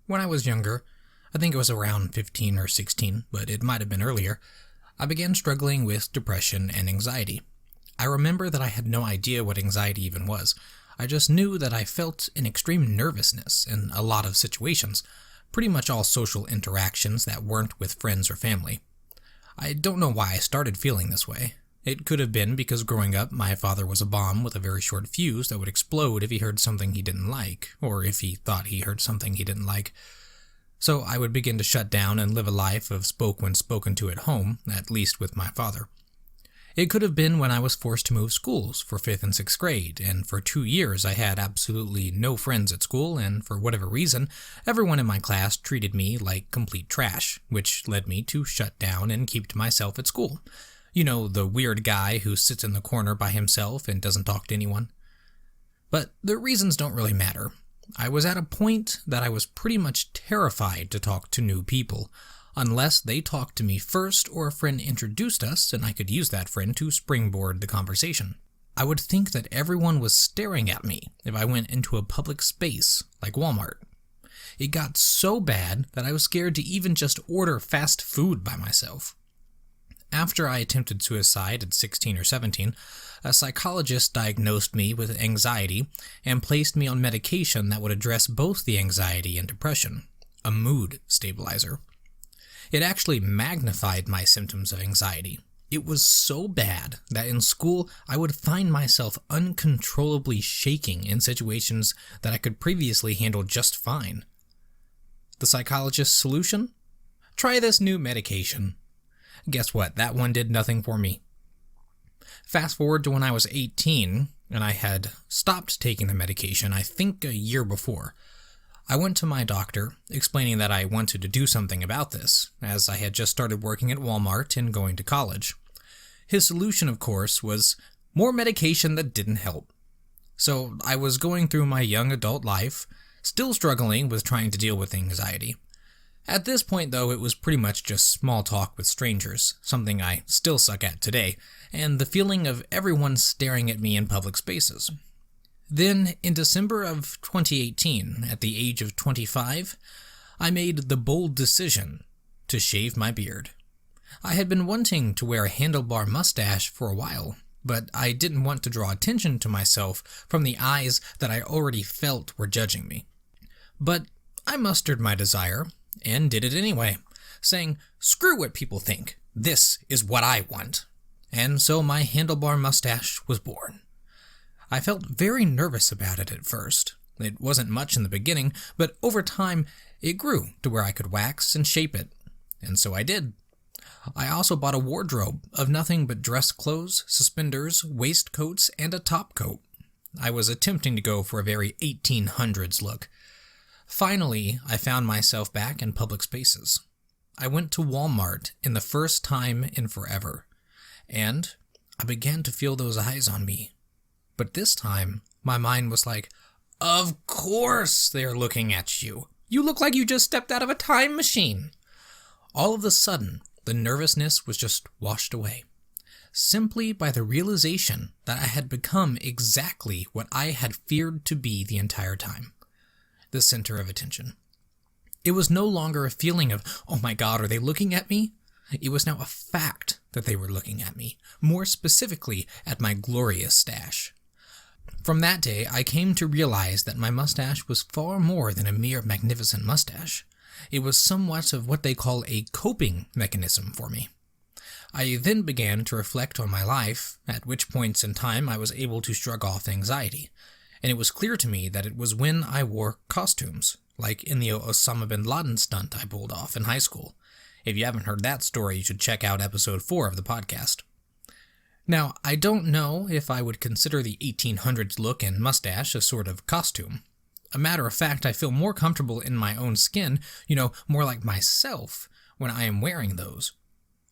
When I was younger, I think it was around 15 or 16, but it might have been earlier, I began struggling with depression and anxiety. I remember that I had no idea what anxiety even was. I just knew that I felt an extreme nervousness in a lot of situations, pretty much all social interactions that weren't with friends or family. I don't know why I started feeling this way. It could have been because growing up, my father was a bomb with a very short fuse that would explode if he heard something he didn't like, or if he thought he heard something he didn't like. So I would begin to shut down and live a life of spoke when spoken to at home, at least with my father. It could have been when I was forced to move schools for 5th and 6th grade, and for 2 years I had absolutely no friends at school, and for whatever reason, everyone in my class treated me like complete trash, which led me to shut down and keep to myself at school. You know, the weird guy who sits in the corner by himself and doesn't talk to anyone. But the reasons don't really matter. I was at a point that I was pretty much terrified to talk to new people, unless they talked to me first or a friend introduced us and I could use that friend to springboard the conversation. I would think that everyone was staring at me if I went into a public space like Walmart. It got so bad that I was scared to even just order fast food by myself. After I attempted suicide at 16 or 17, a psychologist diagnosed me with anxiety and placed me on medication that would address both the anxiety and depression, a mood stabilizer. It actually magnified my symptoms of anxiety. It was so bad that in school I would find myself uncontrollably shaking in situations that I could previously handle just fine. The psychologist's solution? Try this new medication. Guess what? That one did nothing for me. Fast forward to when I was 18, and I had stopped taking the medication, I think a year before. I went to my doctor, explaining that I wanted to do something about this, as I had just started working at Walmart and going to college. His solution, of course, was more medication that didn't help. So I was going through my young adult life, still struggling with trying to deal with anxiety. At this point, though, it was pretty much just small talk with strangers, something I still suck at today, and the feeling of everyone staring at me in public spaces. Then, in December of 2018, at the age of 25, I made the bold decision to shave my beard. I had been wanting to wear a handlebar mustache for a while, but I didn't want to draw attention to myself from the eyes that I already felt were judging me. But I mustered my desire, and did it anyway, saying, "Screw what people think, this is what I want." And so my handlebar mustache was born. I felt very nervous about it at first. It wasn't much in the beginning, but over time it grew to where I could wax and shape it, and so I did. I also bought a wardrobe of nothing but dress clothes, suspenders, waistcoats, and a top coat. I was attempting to go for a very 1800s look. Finally, I found myself back in public spaces. I went to Walmart in the first time in forever, and I began to feel those eyes on me. But this time, my mind was like, "Of course they're looking at you. You look like you just stepped out of a time machine." All of a sudden, the nervousness was just washed away, simply by the realization that I had become exactly what I had feared to be the entire time. The center of attention. It was no longer a feeling of, "Oh my God, are they looking at me?" It was now a fact that they were looking at me, more specifically at my glorious stash. From that day, I came to realize that my mustache was far more than a mere magnificent mustache. It was somewhat of what they call a coping mechanism for me. I then began to reflect on my life, at which points in time I was able to shrug off anxiety. And it was clear to me that it was when I wore costumes, like in the Osama bin Laden stunt I pulled off in high school. If you haven't heard that story, you should check out episode 4 of the podcast. Now, I don't know if I would consider the 1800s look and mustache a sort of costume. A matter of fact, I feel more comfortable in my own skin, more like myself, when I am wearing those.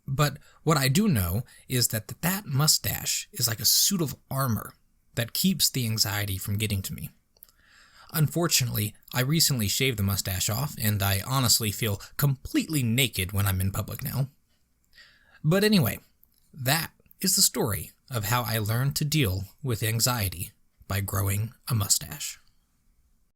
But what I do know is that that mustache is like a suit of armor that keeps the anxiety from getting to me. Unfortunately, I recently shaved the mustache off, and I honestly feel completely naked when I'm in public now. But anyway, that is the story of how I learned to deal with anxiety by growing a mustache.